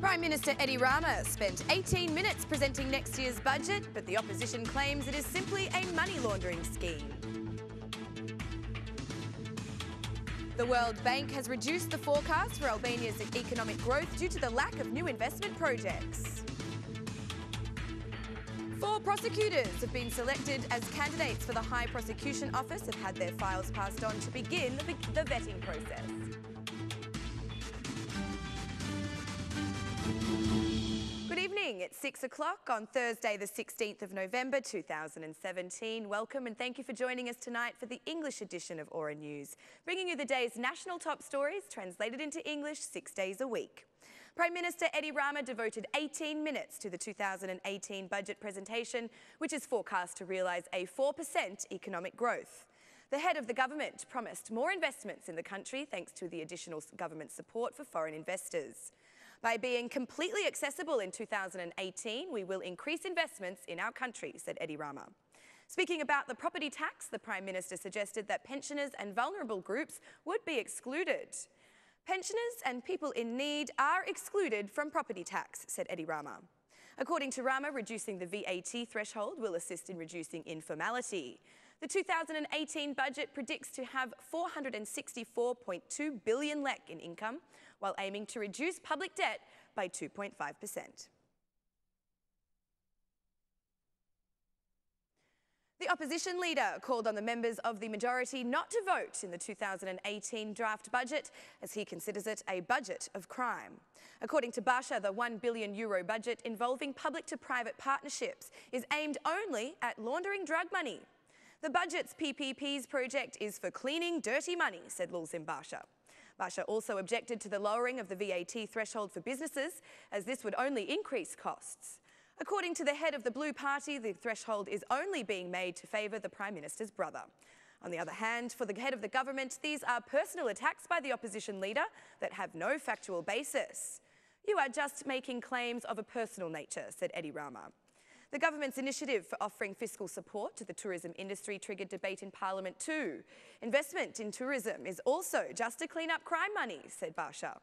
Prime Minister Rama spent 18 minutes presenting next year's budget, but the opposition claims it is simply a money laundering scheme. The World Bank has reduced the forecast for Albania's economic growth due to the lack of new investment projects. 4 prosecutors have been selected as candidates for the High Prosecution Office, have had their files passed on to begin the vetting process. Good evening. It's 6 o'clock on Thursday, the 16th of November 2017. Welcome and thank you for joining us tonight for the English edition of Aura News, bringing you the day's national top stories translated into English 6 days a week. Prime Minister Rama devoted 18 minutes to the 2018 budget presentation, which is forecast to realise a 4% economic growth. The head of the government promised more investments in the country thanks to the additional government support for foreign investors. By being completely accessible in 2018, we will increase investments in our country, said Rama. Speaking about the property tax, the Prime Minister suggested that pensioners and vulnerable groups would be excluded. Pensioners and people in need are excluded from property tax, said Rama. According to Rama, reducing the VAT threshold will assist in reducing informality. The 2018 budget predicts to have 464.2 billion lek in income, while aiming to reduce public debt by 2.5%. The opposition leader called on the members of the majority not to vote in the 2018 draft budget, as he considers it a budget of crime. According to Basha, the €1 billion budget involving public-to-private partnerships is aimed only at laundering drug money. The budget's PPPs project is for cleaning dirty money, said Lulzim Basha. Basha also objected to the lowering of the VAT threshold for businesses, as this would only increase costs. According to the head of the Blue Party, the threshold is only being made to favour the Prime Minister's brother. On the other hand, for the head of the government, these are personal attacks by the opposition leader that have no factual basis. You are just making claims of a personal nature, said Rama. The government's initiative for offering fiscal support to the tourism industry triggered debate in Parliament too. Investment in tourism is also just to clean up crime money, said Basha.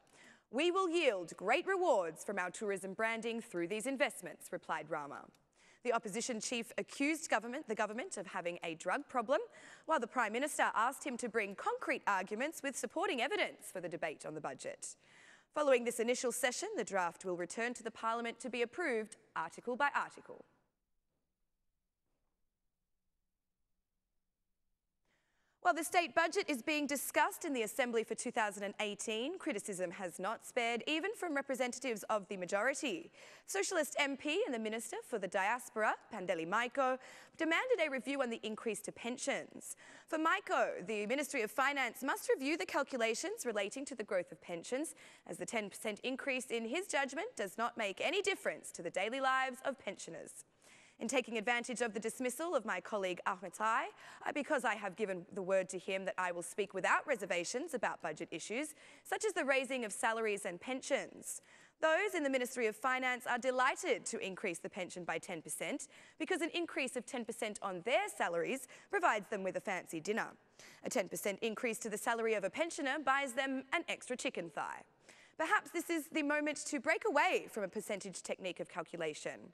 We will yield great rewards from our tourism branding through these investments, replied Rama. The opposition chief accused the government of having a drug problem, while the Prime Minister asked him to bring concrete arguments with supporting evidence for the debate on the budget. Following this initial session, the draft will return to the Parliament to be approved article by article. While the state budget is being discussed in the Assembly for 2018, criticism has not spared even from representatives of the majority. Socialist MP and the Minister for the Diaspora, Pandeli Maiko, demanded a review on the increase to pensions. For Maiko, the Ministry of Finance must review the calculations relating to the growth of pensions, as the 10% increase in his judgment does not make any difference to the daily lives of pensioners. In taking advantage of the dismissal of my colleague Ahmed Tai, because I have given the word to him that I will speak without reservations about budget issues, such as the raising of salaries and pensions. Those in the Ministry of Finance are delighted to increase the pension by 10%, because an increase of 10% on their salaries provides them with a fancy dinner. A 10% increase to the salary of a pensioner buys them an extra chicken thigh. Perhaps this is the moment to break away from a percentage technique of calculation.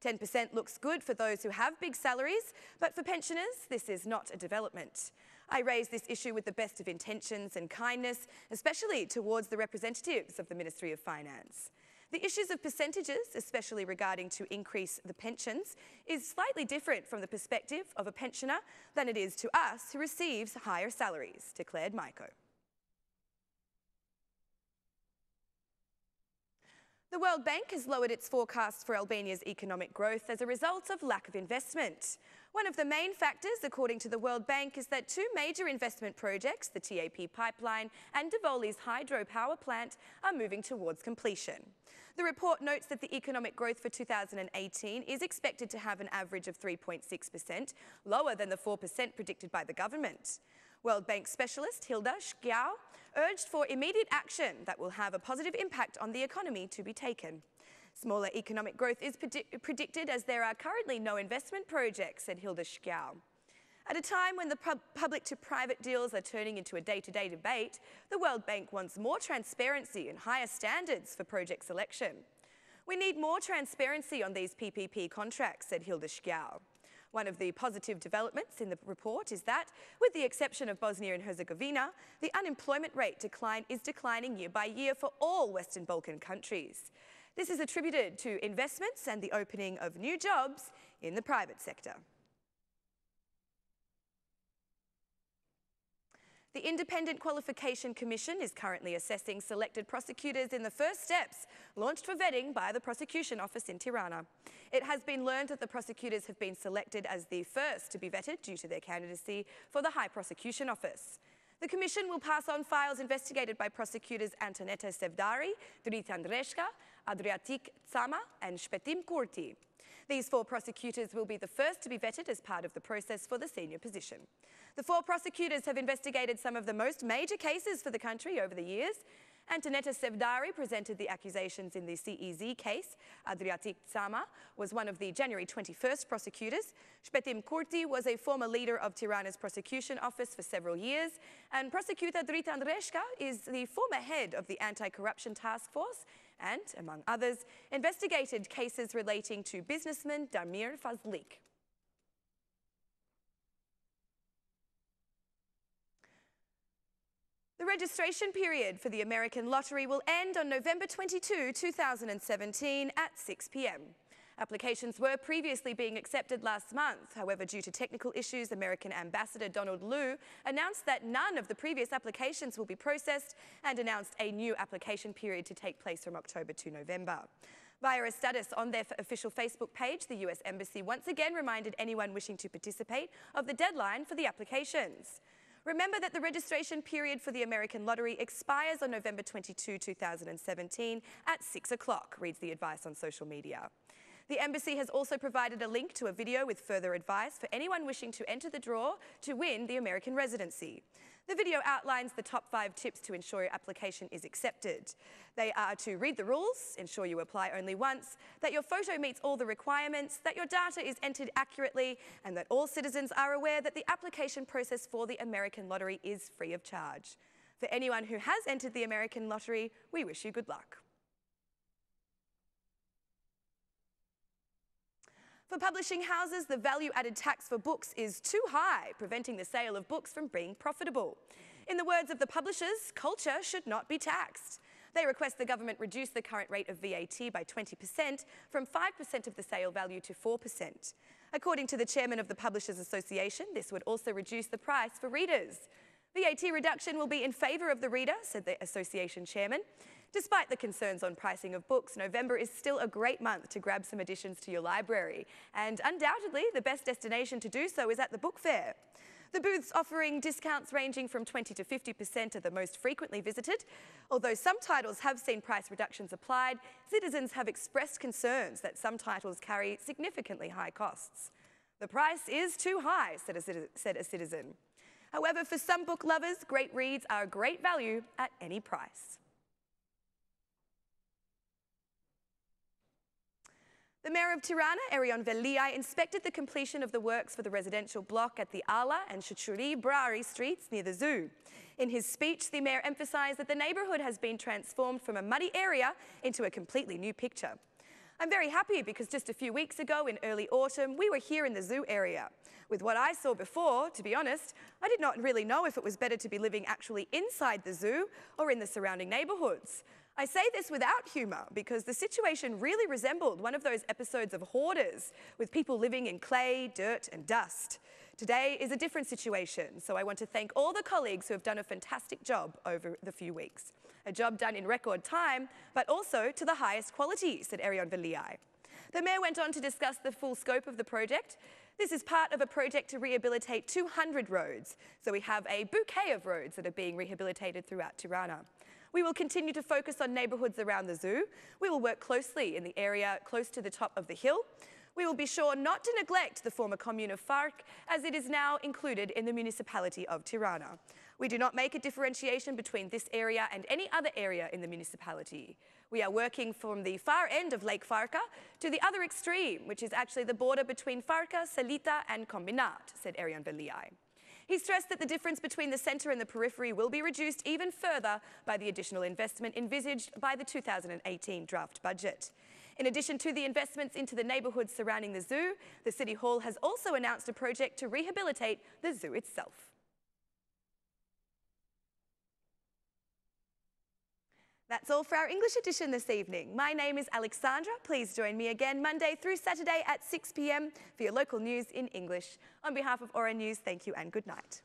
10% looks good for those who have big salaries, but for pensioners, this is not a development. I raise this issue with the best of intentions and kindness, especially towards the representatives of the Ministry of Finance. The issues of percentages, especially regarding to increase the pensions, is slightly different from the perspective of a pensioner than it is to us who receives higher salaries, declared Maiko. The World Bank has lowered its forecasts for Albania's economic growth as a result of lack of investment. One of the main factors, according to the World Bank, is that 2 major investment projects, the TAP pipeline and Devoli's hydropower plant, are moving towards completion. The report notes that the economic growth for 2018 is expected to have an average of 3.6%, lower than the 4% predicted by the government. World Bank specialist Hilda Schjau urged for immediate action that will have a positive impact on the economy to be taken. Smaller economic growth is predicted as there are currently no investment projects, said Hilda Schjau. At a time when the public-to-private deals are turning into a day-to-day debate, the World Bank wants more transparency and higher standards for project selection. We need more transparency on these PPP contracts, said Hilda Schgau. One of the positive developments in the report is that, with the exception of Bosnia and Herzegovina, the unemployment rate is declining year by year for all Western Balkan countries. This is attributed to investments and the opening of new jobs in the private sector. The Independent Qualification Commission is currently assessing selected prosecutors in the first steps launched for vetting by the Prosecution Office in Tirana. It has been learned that the prosecutors have been selected as the first to be vetted due to their candidacy for the High Prosecution Office. The Commission will pass on files investigated by prosecutors Antoneta Sevdari, Dritan Reshka, Adriatic Tsama and Shpetim Kurti. These 4 prosecutors will be the first to be vetted as part of the process for the senior position. The 4 prosecutors have investigated some of the most major cases for the country over the years. Antoneta Sevdari presented the accusations in the CEZ case. Adriatic Tsama was one of the January 21st prosecutors. Shpetim Kurti was a former leader of Tirana's prosecution office for several years. And prosecutor Dritan Reshka is the former head of the anti-corruption task force and, among others, investigated cases relating to businessman Damir Fazlik. The registration period for the American lottery will end on November 22, 2017 at 6 p.m. Applications were previously being accepted last month. However, due to technical issues, American Ambassador Donald Lu announced that none of the previous applications will be processed and announced a new application period to take place from October to November. Via a status on their official Facebook page, the US Embassy once again reminded anyone wishing to participate of the deadline for the applications. Remember that the registration period for the American lottery expires on November 22, 2017 at 6 o'clock, reads the advice on social media. The Embassy has also provided a link to a video with further advice for anyone wishing to enter the draw to win the American residency. The video outlines the top 5 tips to ensure your application is accepted. They are to read the rules, ensure you apply only once, that your photo meets all the requirements, that your data is entered accurately, and that all citizens are aware that the application process for the American lottery is free of charge. For anyone who has entered the American lottery, we wish you good luck. For publishing houses, the value-added tax for books is too high, preventing the sale of books from being profitable. In the words of the publishers, culture should not be taxed. They request the government reduce the current rate of VAT by 20% from 5% of the sale value to 4%. According to the chairman of the Publishers Association, this would also reduce the price for readers. VAT reduction will be in favour of the reader, said the association chairman. Despite the concerns on pricing of books, November is still a great month to grab some additions to your library. And undoubtedly, the best destination to do so is at the book fair. The booths offering discounts ranging from 20 to 50% are the most frequently visited. Although some titles have seen price reductions applied, citizens have expressed concerns that some titles carry significantly high costs. The price is too high, said a citizen. However, for some book lovers, great reads are a great value at any price. The Mayor of Tirana, Erion Veliai, inspected the completion of the works for the residential block at the Ala and Shachuri Brari streets near the zoo. In his speech, the Mayor emphasised that the neighbourhood has been transformed from a muddy area into a completely new picture. I'm very happy because just a few weeks ago in early autumn, we were here in the zoo area. With what I saw before, to be honest, I did not really know if it was better to be living actually inside the zoo or in the surrounding neighbourhoods. I say this without humour because the situation really resembled one of those episodes of Hoarders with people living in clay, dirt and dust. Today is a different situation, so I want to thank all the colleagues who have done a fantastic job over the few weeks. A job done in record time, but also to the highest quality, said Erion Veliai. The Mayor went on to discuss the full scope of the project. This is part of a project to rehabilitate 200 roads, so we have a bouquet of roads that are being rehabilitated throughout Tirana. We will continue to focus on neighbourhoods around the zoo. We will work closely in the area close to the top of the hill. We will be sure not to neglect the former commune of Farc, as it is now included in the municipality of Tirana. We do not make a differentiation between this area and any other area in the municipality. We are working from the far end of Lake Farca to the other extreme, which is actually the border between Farca, Salita and Combinat, said Arian Veliai. He stressed that the difference between the centre and the periphery will be reduced even further by the additional investment envisaged by the 2018 draft budget. In addition to the investments into the neighbourhoods surrounding the zoo, the City Hall has also announced a project to rehabilitate the zoo itself. That's all for our English edition this evening. My name is Alexandra. Please join me again Monday through Saturday at 6 p.m. for your local news in English. On behalf of Aura News, thank you and good night.